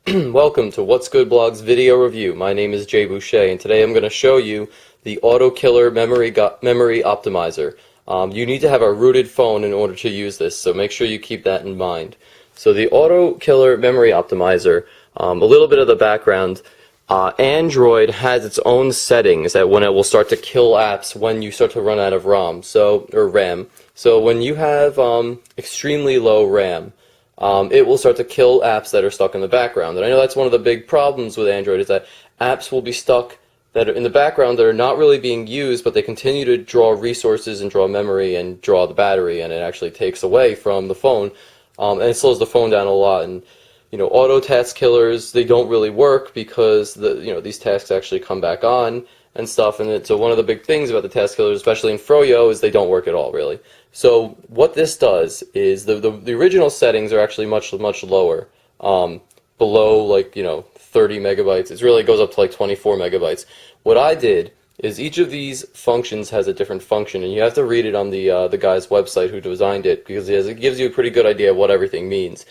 Welcome to What's Good Blog's video review. My name is Jay Boucher, and today I'm going to show you the Autokiller memory optimizer. You need to have a rooted phone in order to use this, so make sure you keep that in mind. So the Autokiller memory optimizer, a little bit of the background. Android has its own settings that when it will start to kill apps when you start to run out of RAM. So when you have extremely low RAM, it will start to kill apps that are stuck in the background. And I know that's one of the big problems with Android, is that apps will be stuck that are in the background that are not really being used, but they continue to draw resources and draw memory and draw the battery, and it actually takes away from the phone, and it slows the phone down a lot. And auto task killers, they don't really work because these tasks actually come back on and stuff. And so one of the big things about the task killers, especially in Froyo, is they don't work at all, really. So what this does is the original settings are actually much lower, below 30 megabytes. It really goes up to like 24 megabytes. What I did is each of these functions has a different function, and you have to read it on the guy's website who designed it, because it gives you a pretty good idea of what everything means.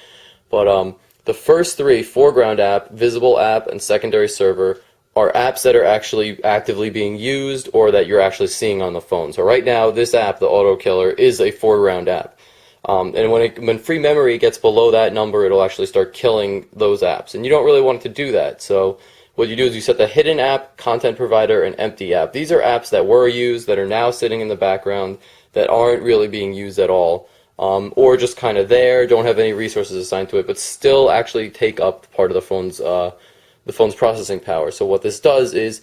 But the first three, foreground app, visible app, and secondary server, are apps that are actually actively being used or that you're actually seeing on the phone. So right now, this app, the Autokiller, is a foreground app. And when free memory gets below that number, it'll actually start killing those apps. And you don't really want it to do that. So what you do is you set the hidden app, content provider, and empty app. These are apps that were used, that are now sitting in the background, that aren't really being used at all. Or just kind of there, don't have any resources assigned to it, but still actually take up part of the phone's processing power. So what this does is,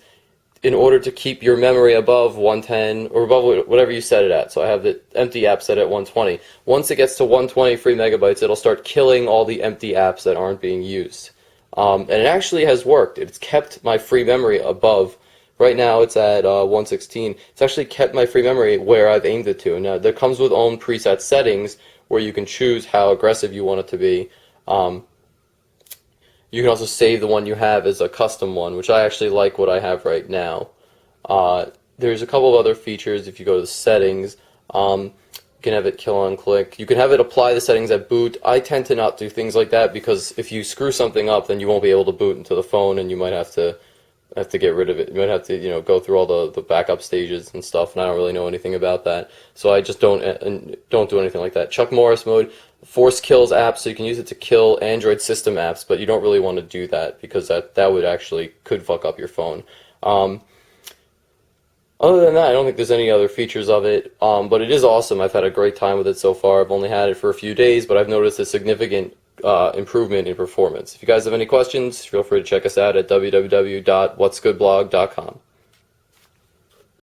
in order to keep your memory above 110 or above whatever you set it at, so I have the empty app set at 120. Once it gets to 120 free megabytes, it'll start killing all the empty apps that aren't being used. And it actually has worked. It's kept my free memory above. Right now it's at 116. It's actually kept my free memory where I've aimed it to. Now, there comes with own preset settings where you can choose how aggressive you want it to be. You can also save the one you have as a custom one, which I actually like what I have right now. There's a couple of other features. If you go to the settings, you can have it kill on click. You can have it apply the settings at boot. I tend to not do things like that, because if you screw something up, then you won't be able to boot into the phone, and you might have to get rid of it. You might have to go through all the backup stages and stuff, and I don't really know anything about that, so I just don't do anything like that. Chuck Morris mode, force kills apps, so you can use it to kill Android system apps, but you don't really want to do that, because that would actually could fuck up your phone. Other than that, I don't think there's any other features of it, but it is awesome. I've had a great time with it so far. I've only had it for a few days, but I've noticed a significant improvement in performance. If you guys have any questions, feel free to check us out at www.whatsgoodblog.com.